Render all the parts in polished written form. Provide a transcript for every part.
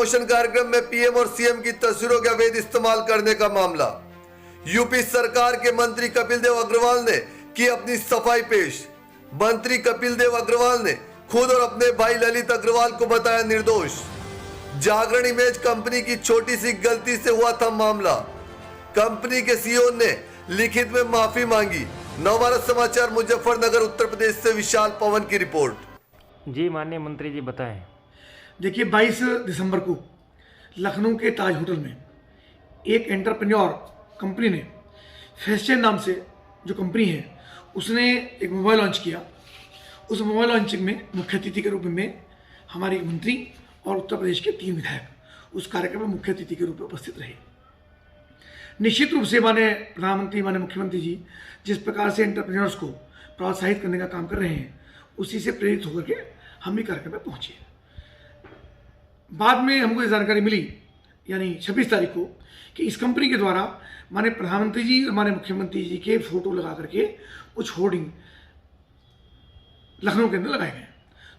Promotion कार्यक्रम में PM और सीएम की तस्वीरों का अवैध इस्तेमाल करने का मामला। यूपी सरकार के मंत्री कपिल देव अग्रवाल ने की अपनी सफाई पेश। मंत्री कपिल देव अग्रवाल ने खुद और अपने भाई ललित अग्रवाल को बताया निर्दोष। जागरण इमेज कंपनी की छोटी सी गलती से हुआ था मामला। कंपनी के सीईओ ने लिखित में माफी मांगी। नवभारत समाचार मुजफ्फरनगर उत्तर प्रदेश से विशाल पवन की रिपोर्ट। जी माननीय मंत्री जी बताएं। देखिए 22 दिसंबर को लखनऊ के ताज होटल में एक एंटरप्रेन्योर कंपनी ने फैशन नाम से जो कंपनी है उसने एक मोबाइल लॉन्च किया। उस मोबाइल लॉन्चिंग में मुख्य अतिथि के रूप में हमारे मंत्री और उत्तर प्रदेश के 3 विधायक उस कार्यक्रम में मुख्य अतिथि के रूप में उपस्थित रहे। निश्चित रूप से माननीय प्रधानमंत्री माननीय मुख्यमंत्री जी जिस प्रकार से एंटरप्रेन्योर्स को प्रोत्साहित करने का काम कर रहे हैं उसी से प्रेरित होकर के हम भी कार्यक्रम में पहुंचे। बाद में हमको ये जानकारी मिली यानी 26 तारीख को कि इस कंपनी के द्वारा माननीय प्रधानमंत्री जी और माननीय मुख्यमंत्री जी के फोटो लगा करके कुछ होर्डिंग लखनऊ के अंदर लगाए गए।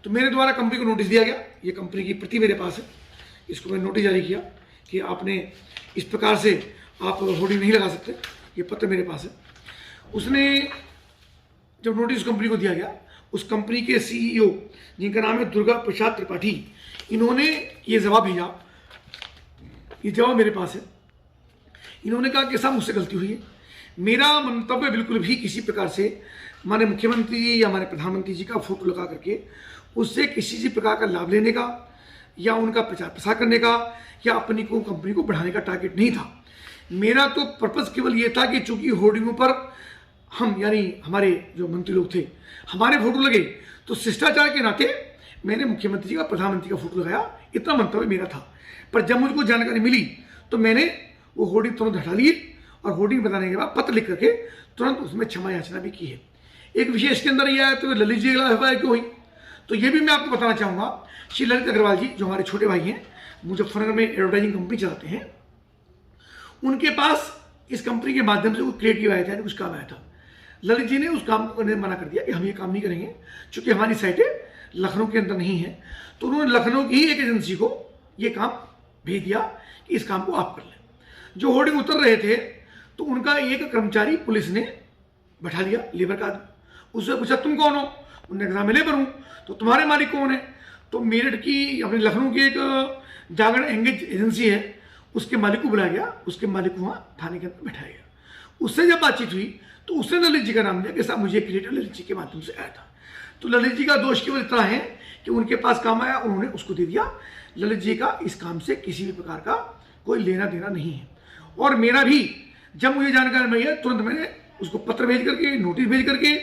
तो मेरे द्वारा कंपनी को नोटिस दिया गया। ये कंपनी की प्रति मेरे पास है। इसको मैंने नोटिस जारी किया कि आपने इस प्रकार से आप होर्डिंग नहीं लगा सकते। ये पत्र मेरे पास है। उसने जब नोटिस कंपनी को दिया गया उस कंपनी के सीईओ जिनका नाम है दुर्गा प्रसाद त्रिपाठी, इन्होंने ये जवाब भेजा। ये जवाब मेरे पास है। इन्होंने कहा कि साहब मुझसे गलती हुई है। मेरा मंतव्य बिल्कुल भी किसी प्रकार से माननीय मुख्यमंत्री जी या हमारे प्रधानमंत्री जी का फोटो लगा करके उससे किसी प्रकार का लाभ लेने का या उनका प्रचार प्रसार करने का या अपनी को कंपनी को बढ़ाने का टारगेट नहीं था। मेरा तो पर्पज़ केवल ये था कि चूंकि होर्डिंगों पर हम यानी हमारे जो मंत्री लोग थे हमारे फोटो लगे तो शिष्टाचार के नाते मैंने मुख्यमंत्री जी का प्रधानमंत्री का फोटो लगाया। इतना मंतव्य मेरा था। पर जब मुझको जानकारी मिली तो मैंने वो होर्डिंग तुरंत हटा लिए और होर्डिंग बताने के बाद पत्र लिख करके तुरंत उसमें क्षमा याचना भी की है। एक विषय इसके अंदर यह है तो ललित जी क्यों हुई तो ये भी मैं आपको बताना चाहूँगा। श्री ललित अग्रवाल जी जो हमारे छोटे भाई हैं मुजफ्फरनगर में एडवर्टाइजिंग कंपनी चलाते हैं, उनके पास इस कंपनी के माध्यम से कुछ क्रिएटिव आया था, कुछ काम आया था। ललित जी ने उस काम को करने मना कर दिया कि हम ये काम नहीं करेंगे क्योंकि हमारी साइटें लखनऊ के अंदर नहीं है। तो उन्होंने लखनऊ की ही एक एजेंसी को ये काम भेज दिया कि इस काम को आप कर लें। जो होर्डिंग उतर रहे थे तो उनका एक कर्मचारी पुलिस ने बैठा दिया, लेबर का। उससे पूछा तुम कौन हो? उन्होंने कहा मैं लेबर हूँ। तो तुम्हारे मालिक कौन है? तो मेरठ की अपने लखनऊ की एक जागरण एंगेज एजेंसी है, उसके मालिक को बुलाया गया। उसके मालिक को वहाँ थाने के अंदर बैठाया गया। उससे जब बातचीत हुई तो उसने ललित जी का नाम दिया कि साहब मुझे क्रिएटर ललित जी के माध्यम से आया था। तो ललित जी का दोष केवल इतना है कि उनके पास काम आया, उन्होंने उसको दे दिया। ललित जी का इस काम से किसी भी प्रकार का कोई लेना देना नहीं है। और मेरा भी जब मुझे जानकारी मिली है तुरंत मैंने उसको पत्र भेज करके नोटिस भेज करके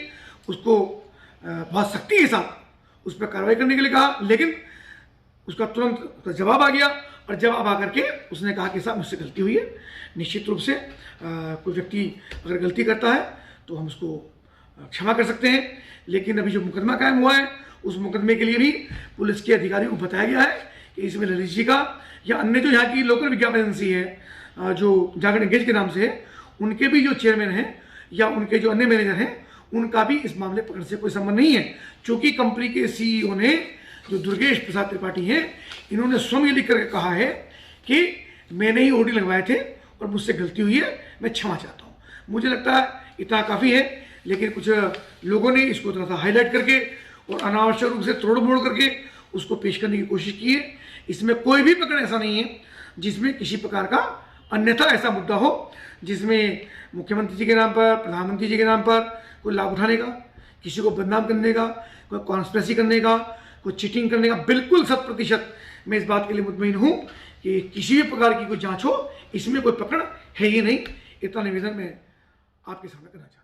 उसको बहुत सख्ती के साथ उस पर कार्रवाई करने के लिए कहा। लेकिन उसका तुरंत जवाब आ गया और जवाब आकर के उसने कहा कि साहब मुझसे गलती हुई है। निश्चित रूप से कोई व्यक्ति अगर गलती करता है तो हम उसको क्षमा कर सकते हैं। लेकिन अभी जो मुकदमा कायम हुआ है उस मुकदमे के लिए भी पुलिस के अधिकारियों को बताया गया है कि इसमें ललित जी का या अन्य जो यहाँ की लोकल विज्ञापन एजेंसी है जो जागरण एंगेज के नाम से है उनके भी जो चेयरमैन हैं या उनके जो अन्य मैनेजर हैं उनका भी इस मामले पकड़ से कोई संबंध नहीं है। चूँकि कंपनी के सीईओ ने जो दुर्गेश प्रसाद त्रिपाठी हैं इन्होंने स्वयं ये लिख करके कहा है कि मैंने ही होर्डिंग लगवाए थे और मुझसे गलती हुई है, मैं क्षमा चाहता हूँ। मुझे लगता है इतना काफ़ी है। लेकिन कुछ लोगों ने इसको थोड़ा सा हाईलाइट करके और अनावश्यक रूप से तोड़ मोड़ करके उसको पेश करने की कोशिश की है। इसमें कोई भी प्रकरण ऐसा नहीं है जिसमें किसी प्रकार का अन्यथा ऐसा मुद्दा हो जिसमें मुख्यमंत्री जी के नाम पर प्रधानमंत्री जी के नाम पर कोई लाभ उठाने का, किसी को बदनाम करने का, कोई कॉन्स्पिरेसी करने का, कोई चीटिंग करने का। बिल्कुल 100% मैं इस बात के लिए मुतमईन हूँ कि किसी भी प्रकार की कोई जांच हो, इसमें कोई प्रकरण है ही नहीं। इतना निवेदन मैं आपके सामने करना चाहता हूँ।